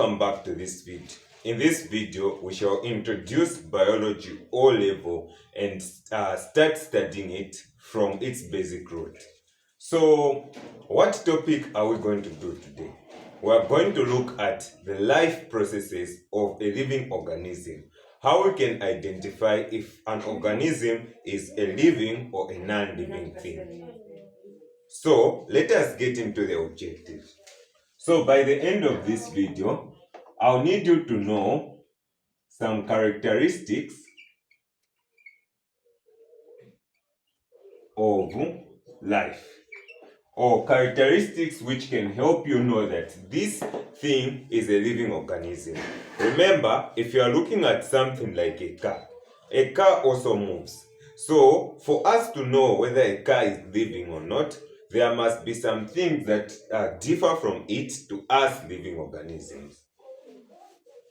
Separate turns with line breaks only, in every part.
welcome back to this video. In this video, we shall introduce biology O-level and start studying it from its basic root. So, what topic are we going to do today? We are going to look at the life processes of a living organism. How we can identify if an organism is a living or a non-living thing. So, let us get into the objective. So by the end of this video, I'll need you to know some characteristics of life, or characteristics which can help you know that this thing is a living organism. Remember, if you are looking at something like a car also moves. So for us to know whether a car is living or not, there must be some things that differ from it to us living organisms.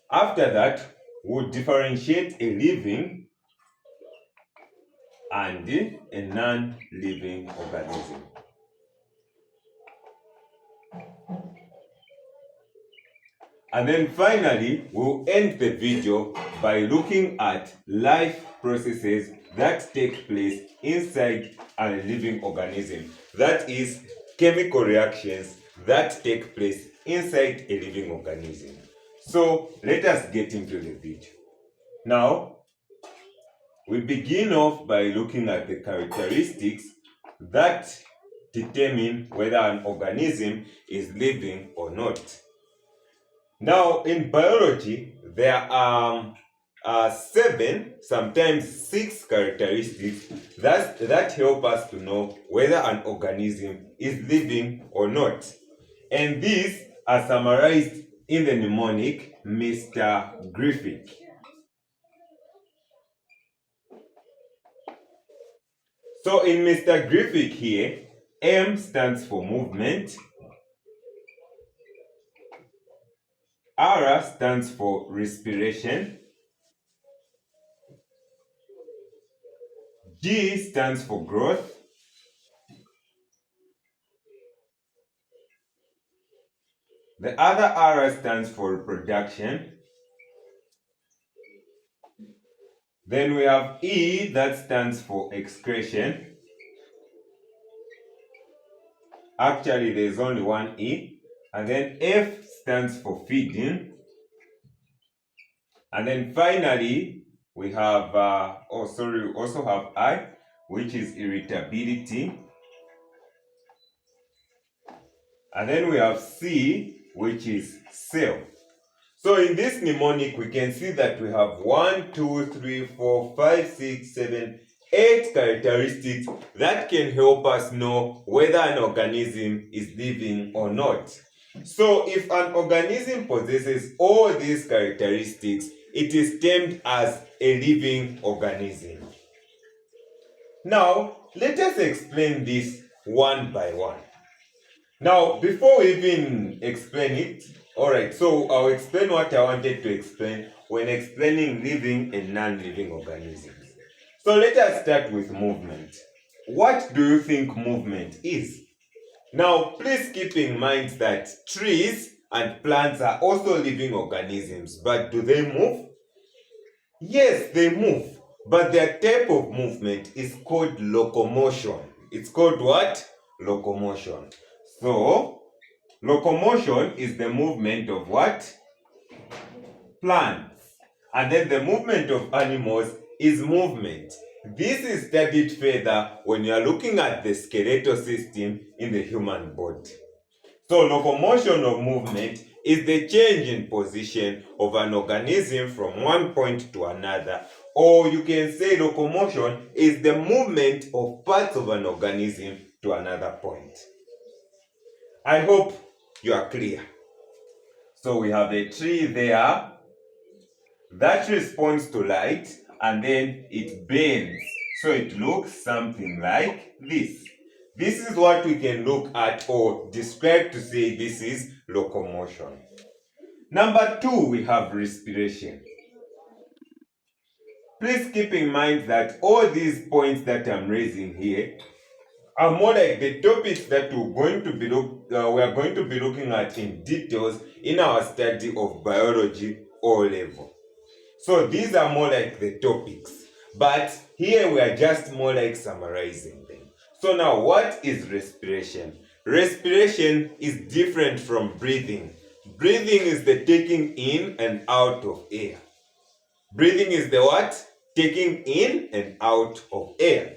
After that, we'll differentiate a living and a non-living organism. And then finally, we'll end the video by looking at life processes that take place inside a living organism. That is, chemical reactions that take place inside a living organism. So let us get into the video. Now, we begin off by looking at the characteristics that determine whether an organism is living or not. Now, in biology, there are 7, sometimes 6 characteristics that help us to know whether an organism is living or not. And these are summarized in the mnemonic Mr. Griffith. So in Mr. Griffith here, M stands for movement, R stands for respiration, G stands for growth, the other R stands for reproduction. Then we have E that stands for excretion. Actually, there is only one E. And then F stands for feeding. And then finally, we have, we also have I, which is irritability. And then we have C, which is cell. So in this mnemonic, we can see that we have 1, 2, 3, 4, 5, 6, 7, 8 characteristics that can help us know whether an organism is living or not. So if an organism possesses all these characteristics, it is termed as a living organism. Now, let us explain this one by one. Now, before we even explain it, alright, so I'll explain what I wanted to explain when explaining living and non-living organisms. So let us start with movement. What do you think movement is? Now, please keep in mind that trees and plants are also living organisms, but do they move? Yes, they move, but their type of movement is called locomotion. It's called what? Locomotion. So, locomotion is the movement of what? Plants. And then the movement of animals is movement. This is studied further when you are looking at the skeletal system in the human body. So, locomotion of movement is the change in position of an organism from one point to another. Or you can say locomotion is the movement of parts of an organism to another point. I hope you are clear. So we have a tree there that responds to light and then it bends. So it looks something like this. This is what we can look at or describe to say this is locomotion. Number 2, we have respiration. Please keep in mind that all these points that I'm raising here are more like the topics that we are going to be looking at in details in our study of biology O level. So these are more like the topics, but here we are just more like summarizing them. So now, what is respiration? Respiration is different from breathing. Breathing is the taking in and out of air. Breathing is the what? Taking in and out of air.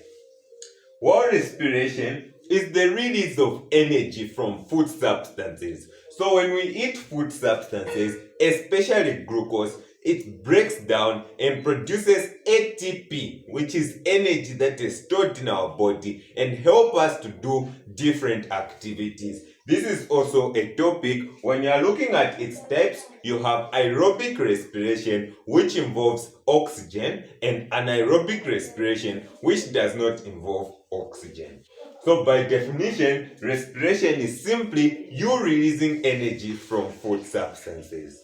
While respiration is the release of energy from food substances. So when we eat food substances, especially glucose, it breaks down and produces ATP, which is energy that is stored in our body and help us to do different activities. This is also a topic. When you are looking at its types, you have aerobic respiration, which involves oxygen, and anaerobic respiration, which does not involve oxygen. So by definition, respiration is simply you releasing energy from food substances.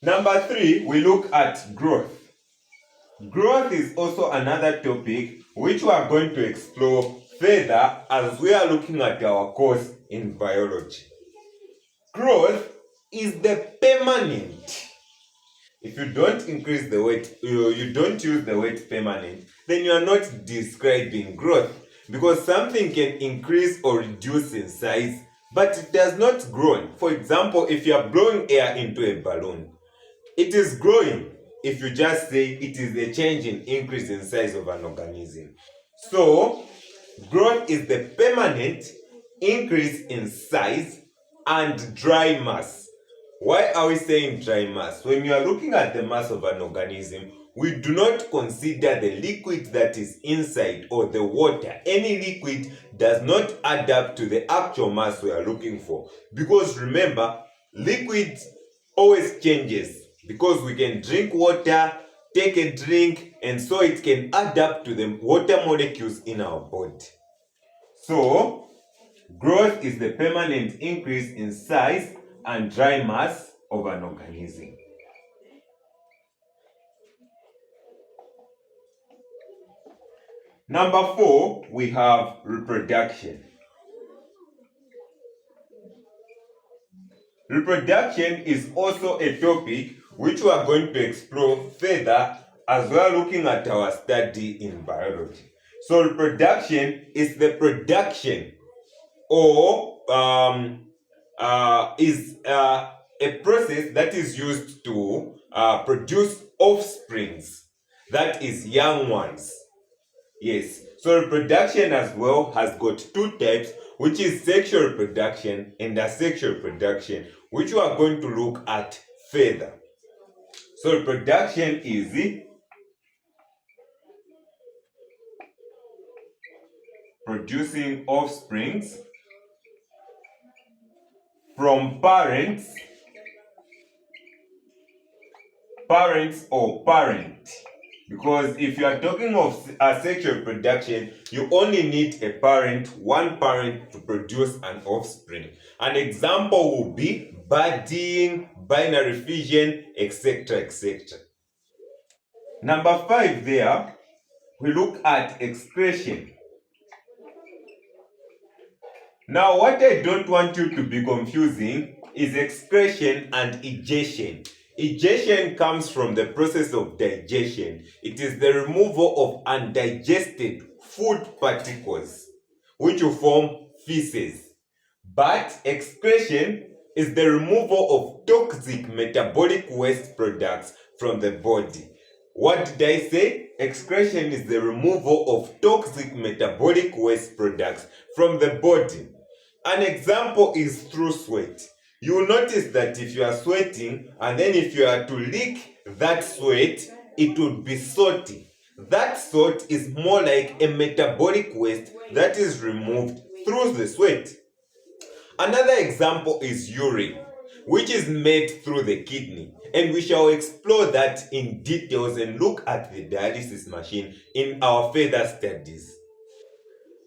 Number 3, we look at growth. Growth is also another topic which we are going to explore further as we are looking at our course in biology. Growth is the permanent. If you don't increase the weight, you don't use the word permanent, then you are not describing growth, because something can increase or reduce in size, but it does not grow. For example, if you are blowing air into a balloon, it is growing if you just say it is a change in increase in size of an organism. So, growth is the permanent increase in size and dry mass. Why are we saying dry mass? When you are looking at the mass of an organism, we do not consider the liquid that is inside or the water. Any liquid does not add up to the actual mass we are looking for. Because remember, liquid always changes, because we can drink water, take a drink, and so it can add up to the water molecules in our body. So, growth is the permanent increase in size and dry mass of an organism. Number 4, we have reproduction. Reproduction is also a topic which we are going to explore further as we are looking at our study in biology. So reproduction is the production or is a process that is used to produce offsprings, that is young ones. Yes, so reproduction as well has got two types, which is sexual reproduction and asexual reproduction, which we are going to look at further. So reproduction is producing offsprings from parents or parent. Because if you are talking of asexual reproduction, you only need one parent to produce an offspring. An example will be budding, binary fission, etc. etc. Number 5 there, we look at excretion. Now, what I don't want you to be confusing is excretion and egestion. Egestion comes from the process of digestion. It is the removal of undigested food particles, which will form feces. But excretion is the removal of toxic metabolic waste products from the body. What did I say? Excretion is the removal of toxic metabolic waste products from the body. An example is through sweat. You will notice that if you are sweating and then if you are to lick that sweat, it would be salty. That salt is more like a metabolic waste that is removed through the sweat. Another example is urine, which is made through the kidney, and we shall explore that in details and look at the dialysis machine in our further studies.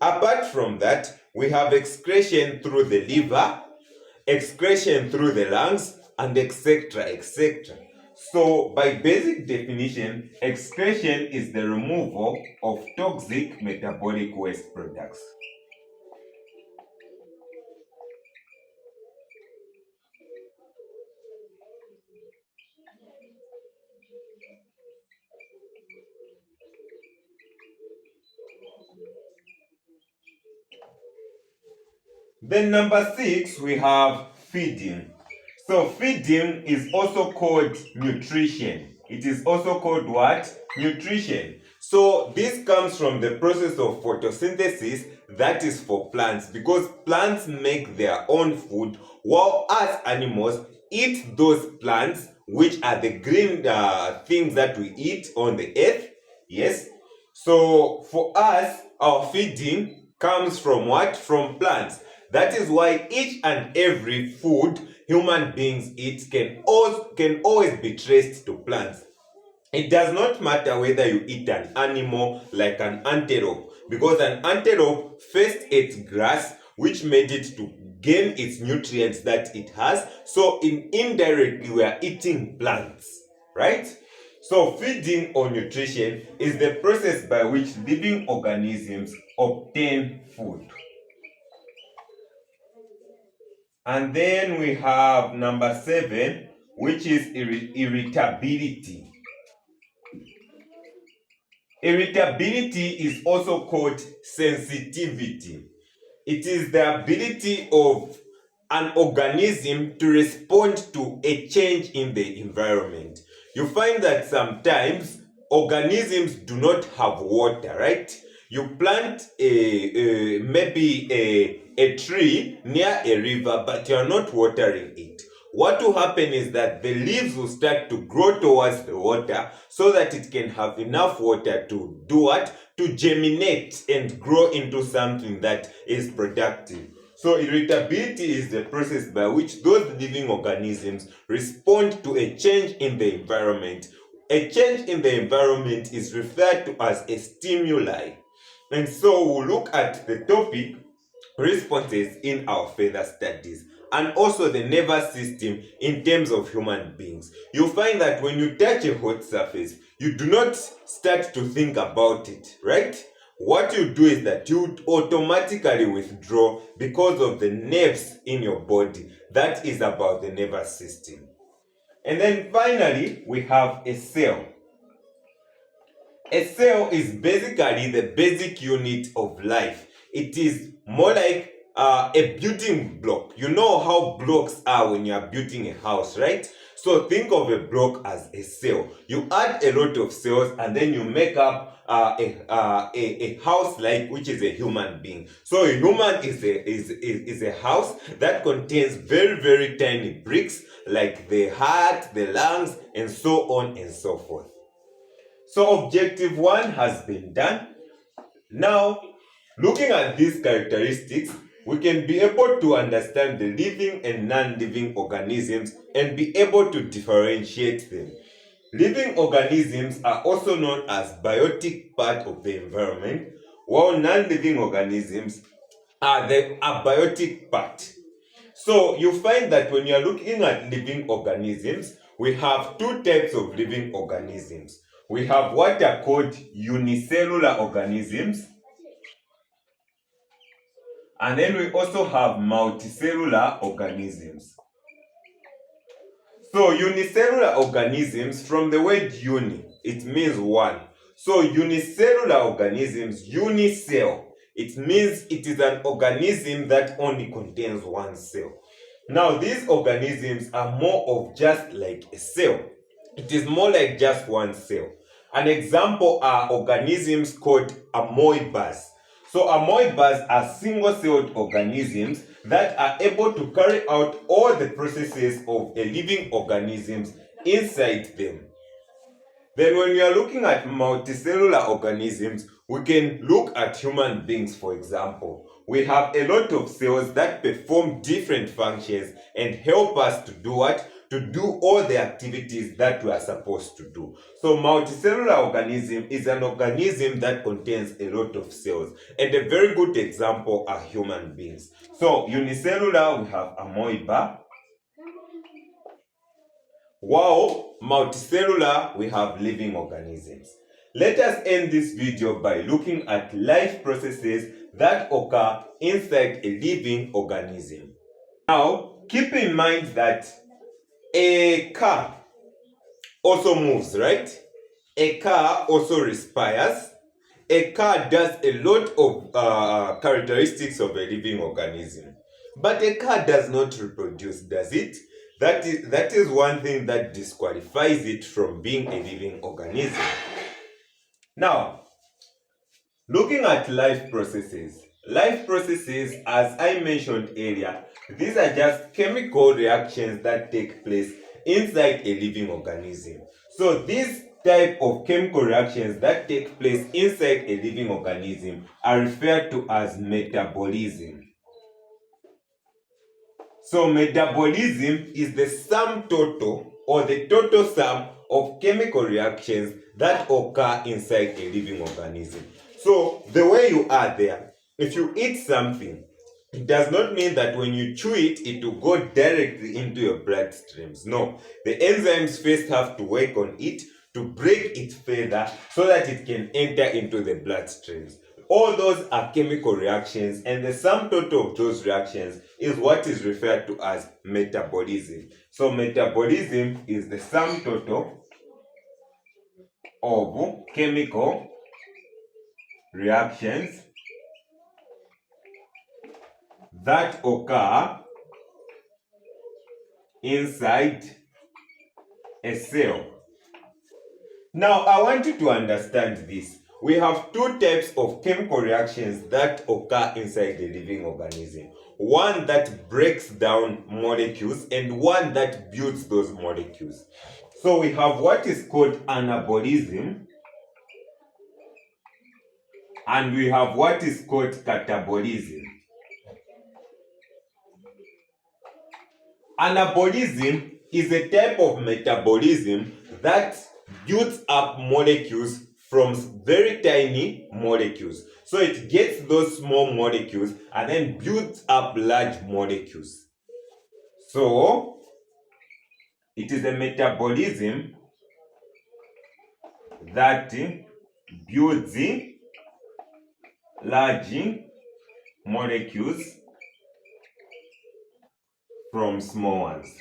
Apart from that, we have excretion through the liver, excretion through the lungs, and etc. etc. So, by basic definition, excretion is the removal of toxic metabolic waste products. Then number 6, we have feeding. So feeding is also called nutrition. It is also called what? Nutrition. So this comes from the process of photosynthesis, that is for plants, because plants make their own food while us animals eat those plants, which are the green things that we eat on the earth. Yes. So for us, our feeding comes from what? From plants. That is why each and every food human beings eat can always be traced to plants. It does not matter whether you eat an animal like an antelope, because an antelope first ate grass, which made it to gain its nutrients that it has. So indirectly we are eating plants, right? So feeding or nutrition is the process by which living organisms obtain food. And then we have number 7, which is irritability. Irritability is also called sensitivity. It is the ability of an organism to respond to a change in the environment. You find that sometimes organisms do not have water, right? You plant maybe a tree near a river, but you are not watering it. What will happen is that the leaves will start to grow towards the water so that it can have enough water to do what? To germinate and grow into something that is productive. So irritability is the process by which those living organisms respond to a change in the environment. A change in the environment is referred to as a stimuli. And so we'll look at the topic responses in our further studies, and also the nervous system in terms of human beings. You'll find that when you touch a hot surface, you do not start to think about it, right? What you do is that you automatically withdraw because of the nerves in your body. That is about the nervous system. And then finally, we have a cell. A cell is basically the basic unit of life. It is more like a building block. You know how blocks are when you are building a house, right? So think of a block as a cell. You add a lot of cells and then you make up a house like which is a human being. So a human is a house that contains very, very tiny bricks like the heart, the lungs, and so on and so forth. So objective 1 has been done. Now, looking at these characteristics, we can be able to understand the living and non-living organisms and be able to differentiate them. Living organisms are also known as biotic part of the environment, while non-living organisms are the abiotic part. So you find that when you are looking at living organisms, we have two types of living organisms. We have what are called unicellular organisms, and then we also have multicellular organisms. So unicellular organisms, from the word uni, it means one. So unicellular organisms, unicell, it means it is an organism that only contains one cell. Now these organisms are more of just like a cell. It is more like just one cell. An example are organisms called amoebas. So amoebas are single-celled organisms that are able to carry out all the processes of a living organisms inside them. Then when we are looking at multicellular organisms, we can look at human beings, for example. We have a lot of cells that perform different functions and help us to do what? to do all the activities that we are supposed to do. So multicellular organism is an organism that contains a lot of cells, and a very good example are human beings. So unicellular, we have amoeba, while multicellular, we have living organisms. Let us end this video by looking at life processes that occur inside a living organism. Now, keep in mind that a car also moves, right? A car also respires. A car does a lot of characteristics of a living organism. But a car does not reproduce, does it? That is one thing that disqualifies it from being a living organism. Now, looking at life processes, as I mentioned earlier, these are just chemical reactions that take place inside a living organism. So these type of chemical reactions that take place inside a living organism are referred to as metabolism. So metabolism is the sum total or the total sum of chemical reactions that occur inside a living organism. So the way you are there, if you eat something, it does not mean that when you chew it, it will go directly into your bloodstreams. No, the enzymes first have to work on it to break it further so that it can enter into the bloodstreams. All those are chemical reactions, and the sum total of those reactions is what is referred to as metabolism. So metabolism is the sum total of chemical reactions that occur inside a cell. Now, I want you to understand this. We have two types of chemical reactions that occur inside the living organism. One that breaks down molecules and one that builds those molecules. So we have what is called anabolism, and we have what is called catabolism. Anabolism is a type of metabolism that builds up molecules from very tiny molecules. So it gets those small molecules and then builds up large molecules. So it is a metabolism that builds large molecules from small ones.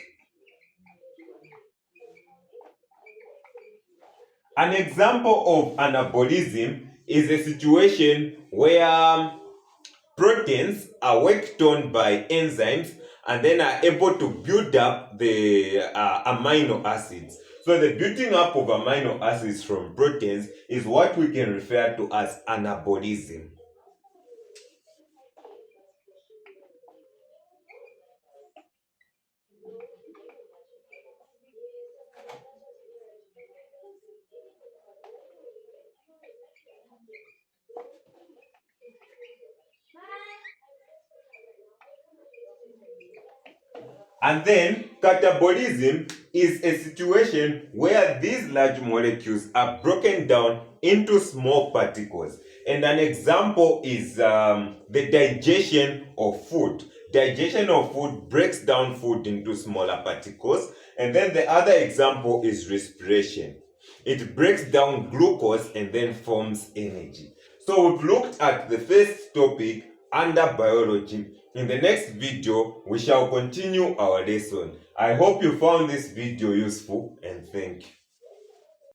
An example of anabolism is a situation where proteins are worked on by enzymes and then are able to build up the amino acids. So the building up of amino acids from proteins is what we can refer to as anabolism. And then catabolism is a situation where these large molecules are broken down into small particles. And an example is the digestion of food. Digestion of food breaks down food into smaller particles. And then the other example is respiration. It breaks down glucose and then forms energy. So we've looked at the first topic under biology. In the next video, we shall continue our lesson. I hope you found this video useful, and thank you.